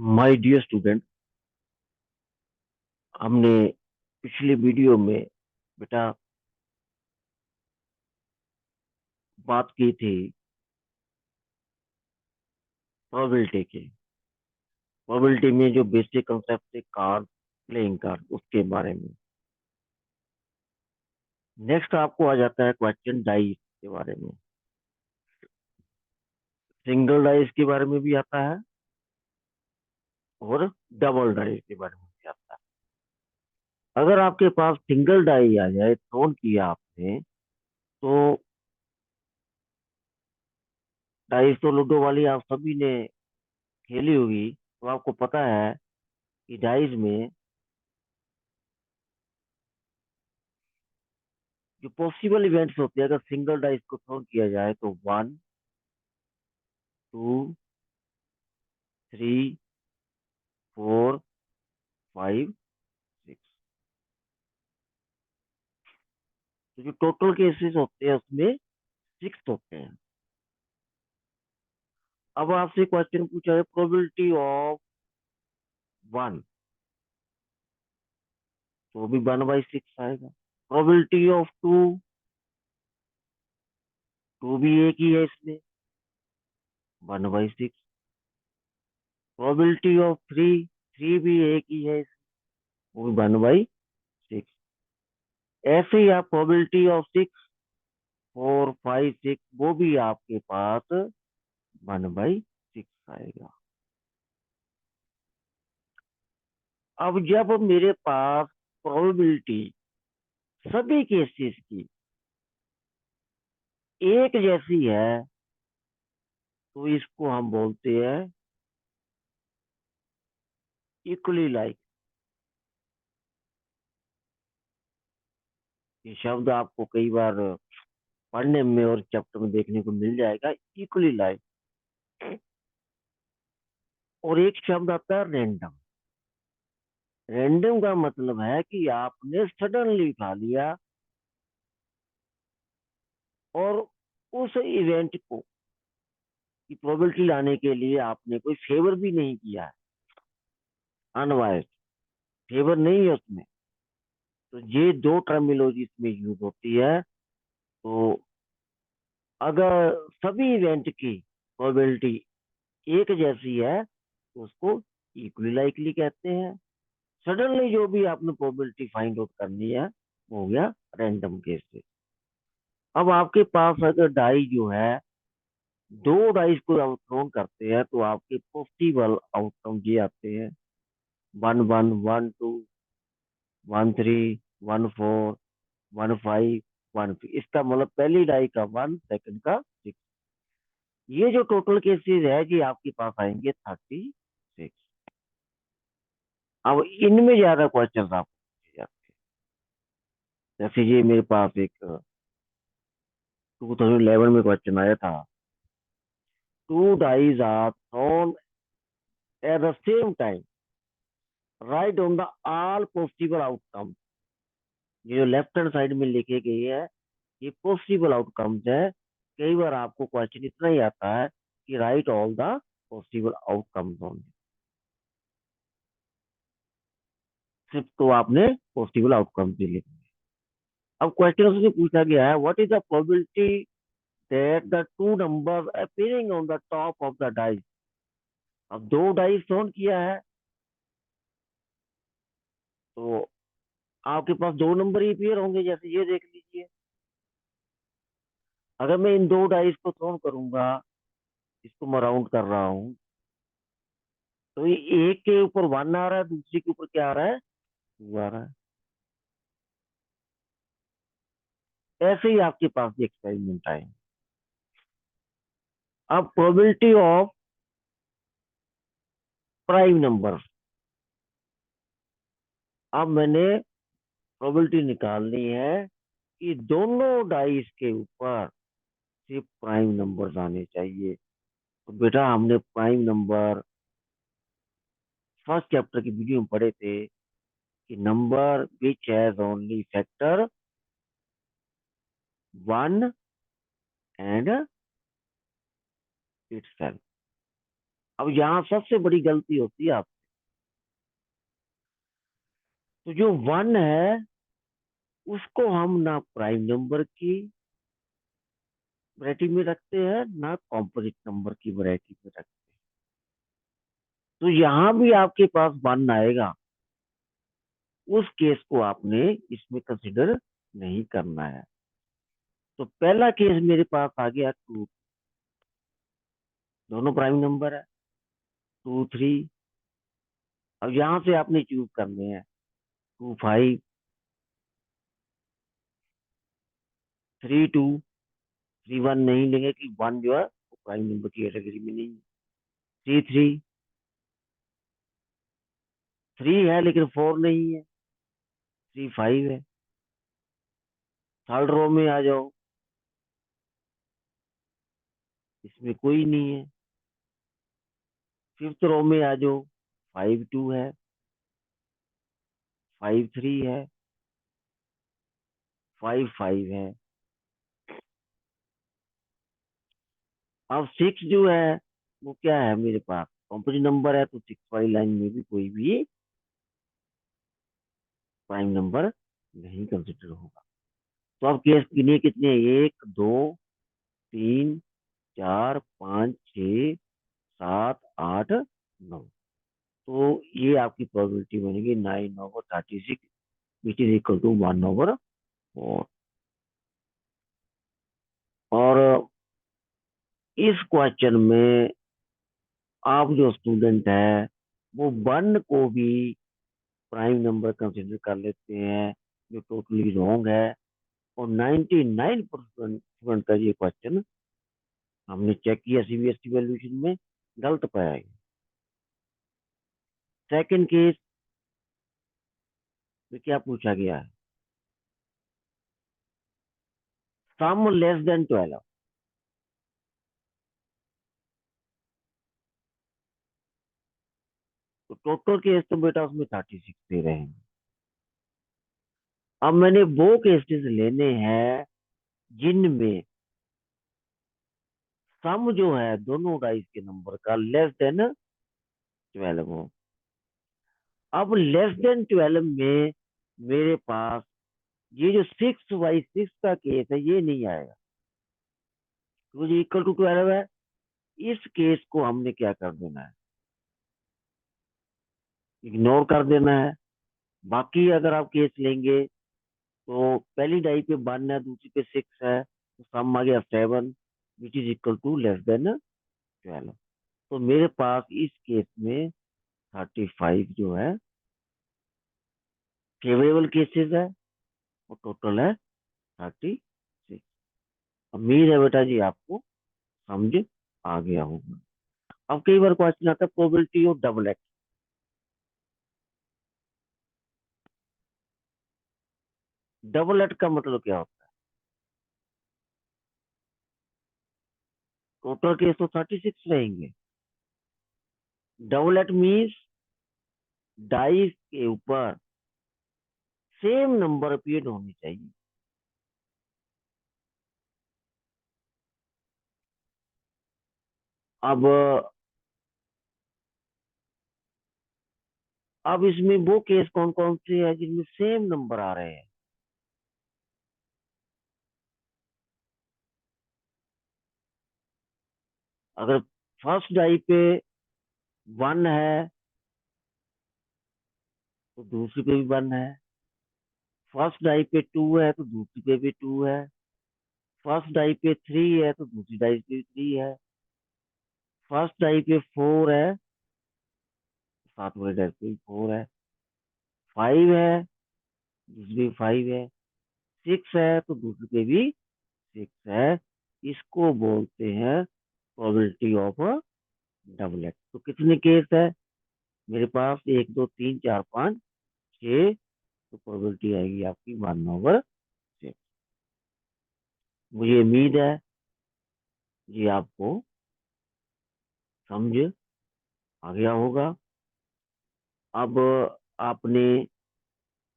My dear student, हमने पिछले video में बेटा बात की थी प्रोबेबिलिटी की। प्रोबेबिलिटी में जो बेसिक कंसेप्ट थे कार्ड, प्लेइंग कार्ड, उसके बारे में। नेक्स्ट आपको आ जाता है क्वेश्चन डाइस के बारे में। सिंगल डाइस के बारे में भी आता है और डबल डाइस के बारे में भी आता है। अगर आपके पास सिंगल डाई आ जाए, थ्रोन किया आपने, तो डाइस तो लूडो वाली आप सभी ने खेली होगी, तो आपको पता है कि डाइस में जो पॉसिबल इवेंट्स होते हैं, अगर सिंगल डाइस को थ्रो किया जाए तो 1, 2, 3, 4, 5, 6। तो जो टोटल केसेस होते हैं उसमें 6 होते हैं। अब आपसे क्वेश्चन पूछा है प्रोबेबिलिटी ऑफ 1, तो भी 1/6 आएगा। प्रोबेबिलिटी ऑफ 2, 2 भी एक ही है इसमें, 1/6। प्रोबेबिलिटी ऑफ 3, 3 भी एक ही है इसमें, वो भी 1/6। ऐसे ही आप प्रोबेबिलिटी ऑफ 6, 4, 5, 6, वो भी आपके पास 1/6 आएगा। अब जब मेरे पास प्रोबेबिलिटी सभी केसेस की एक जैसी है, तो इसको हम बोलते हैं इक्वली लाइक। ये शब्द आपको कई बार पढ़ने में और चैप्टर में देखने को मिल जाएगा, इक्वली लाइक। और एक शब्द आता है रैंडम। रैंडम का मतलब है कि आपने सडनली उठा लिया और उस इवेंट को की प्रोबेबिलिटी लाने के लिए आपने कोई फेवर भी नहीं किया है, अनवाइज फेवर नहीं है उसमें। तो ये दो टर्मिनोलॉजी इसमें यूज होती है। तो अगर सभी इवेंट की प्रोबेबिलिटी एक जैसी है तो उसको इक्वली लाइकली कहते हैं। सडनली जो भी आपने प्रोबेबिलिटी फाइंड आउट करनी है वो हो गया रैंडम केसेस। अब आपके पास अगर डाई जो है, दो डाइस को आप थ्रोन करते हैं तो आपके पॉसिबल आउटकम ये आते हैं 1, 1, 1, 2, 1, 3, 1, 4, 1, 5, 1। इसका मतलब पहली डाई का 1, सेकंड का 6। ये जो टोटल केसेस है ये आपके पास आएंगे 36। अब इनमें ज्यादा क्वेश्चन आप पूछे जाते हैं। जैसे ये मेरे पास एक 2011 में क्वेश्चन आया था। Two dice are thrown at the same time, right on the all possible outcome. ये जो लेफ्ट हैंड साइड में लिखे गए है ये पॉसिबल आउटकम्स है। कई बार आपको क्वेश्चन इतना ही आता है कि right all the possible outcomes only, सिर्फ तो आपने पॉसिबल आउटकम्स भी लिखना है। अब क्वेश्चन उससे पूछा गया है what is the probability that the two numbers appearing on the top of the dice. अब दो डाइस ऑन किया है तो आपके पास दो नंबर ही अपीयर होंगे, जैसे ये देख लीजिए। अगर मैं इन दो डाइस को थ्रोन करूंगा, इसको मैं राउंड कर रहा हूँ, तो ये एक के ऊपर 1 आ रहा है, दूसरे के ऊपर क्या आ रहा है, 2 आ रहा है। ऐसे ही आपके पास ये एक्सपेरिमेंट आए। अब प्रोबेबिलिटी ऑफ प्राइम नंबर। अब मैंने प्रोबेबिलिटी निकालनी है कि दोनों डाइस के ऊपर सिर्फ प्राइम नंबर्स आने चाहिए। तो बेटा हमने प्राइम नंबर फर्स्ट चैप्टर की वीडियो में पढ़े थे कि number which has only factor 1 and itself. अब यहाँ सबसे बड़ी गलती होती है आप, तो जो 1 है उसको हम ना प्राइम नंबर की वैरायटी में रखते हैं ना कॉम्पोजिट नंबर की वैरायटी में रखते हैं। तो यहाँ भी आपके पास 1 आएगा, उस केस को आपने इसमें कंसिडर नहीं करना है। तो पहला केस मेरे पास आ गया 2, दोनों प्राइम नंबर है, 2 3। अब यहाँ से आपने चूज करने हैं 2 5, 3 2, 3 1 नहीं लेंगे कि 1 जो है वो प्राइम नंबर की कैटेगरी में नहीं है। 3 3, 3 है लेकिन 4 नहीं है। 3 5 है। थर्ड रो में आ जाओ, इसमें कोई नहीं है। फिफ्थ रो में आ जाओ, 5 2 है, 5 3 है, 5 5 है। अब 6 जो है वो क्या है मेरे पास, कॉम्पोजिट नंबर है, तो 6 वाली लाइन में भी कोई भी प्राइम नंबर नहीं कंसिडर होगा। तो अब केस गिनिए कितने, 1 2 3 4 5 6 7 8 9। तो ये आपकी प्रोबेबिलिटी बनेगी 9/36, विच इज इक्वल टू 1/4। और इस क्वेश्चन में आप जो स्टूडेंट है वो 1 को भी प्राइम नंबर कंसिडर कर लेते हैं, जो टोटली रॉन्ग है। और 99% स्टूडेंट का ये क्वेश्चन हमने चेक किया सीबीएसई वैल्यूएशन में, गलत पाया गया। सेकंड केस में क्या पूछा गया है, सम लेस देन 12। तो टोटल केस तो बेटा उसमें 36 दे रहे हैं। अब मैंने वो केसेस लेने हैं जिनमें सम जो है दोनों डाइस के नंबर का लेस देन 12 हो। अब लेस देन 12 में मेरे पास ये जो 6/6 का केस है ये नहीं आएगा, क्योंकि इक्वल टू 12 है। इस केस को हमने क्या कर देना है, इग्नोर कर देना है। बाकी अगर आप केस लेंगे तो पहली डाई पे 1 है, दूसरी पे 6 है, तो सम आ गया 7, which is equal to less than 12। तो मेरे पास इस केस में 35 जो है फेवरेबल केसेस है, और टोटल है 36। उम्मीद है बेटा जी आपको समझ आ गया होगा। अब कई बार क्वेश्चन आता है probability of double act. Double act का मतलब क्या होता है, टोटल केस तो 36 रहेंगे। डबल एक्ट मीन्स डाइस के ऊपर सेम नंबर अपीयर होनी चाहिए। अब अब इसमें वो केस कौन कौन से हैं जिनमें सेम नंबर आ रहे हैं। अगर फर्स्ट डाई पे 1 है तो दूसरी पे भी 1 है। फर्स्ट डाई पे 2 है तो दूसरी पे भी 2 है। फर्स्ट डाई पे 3 है तो दूसरी डाई पे 3 है। फर्स्ट डाई पे 4 है, साथ वाली डाई पे 4 है। 5 है, दूसरी पे 5 है। 6 है तो दूसरी पे भी 6 है। इसको बोलते हैं प्रोबेबिलिटी ऑफ डबल एक्ट। तो कितने केस है मेरे पास, 1 2 3 4 5 6। तो प्रोबेबिलिटी आएगी आपकी 1/6। मुझे उम्मीद है ये आपको समझ आ गया होगा। अब आपने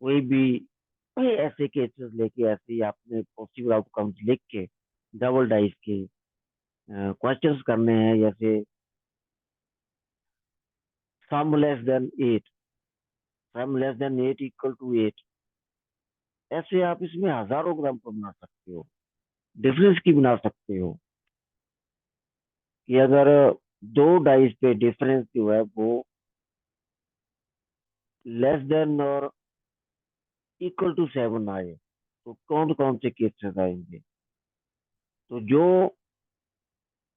कोई भी कोई ऐसे केसेस लेके, ऐसे ही आपने पॉसिबल आउटकम्स लिख के डबल डाइस के क्वेश्चंस करने हैं, जैसे sum less than 8, sum less than 8 equal to 8। ऐसे आप इसमें हजारों एग्जाम्पल बना सकते हो, डिफरेंस की बना सकते हो कि अगर दो डाइस पे डिफरेंस जो है वो लेस देन और इक्वल टू 7 आए तो कौन कौन से केसेस आएंगे। तो जो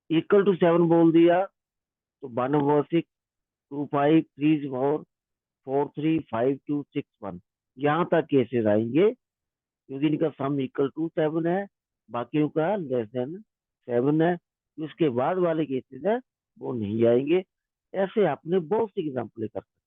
इक्वल टू 7 बोल दिया तो 1/6, 2/5, 3/4, 4/3, 5/2, 6/1, यहाँ तक केसेस आएंगे क्योंकि इनका सम इक्वल टू 7 है, बाकियों का लेस देन 7 है। उसके बाद वाले केसेस है वो नहीं आएंगे। ऐसे आपने बहुत सी एग्जाम्पल कर सकते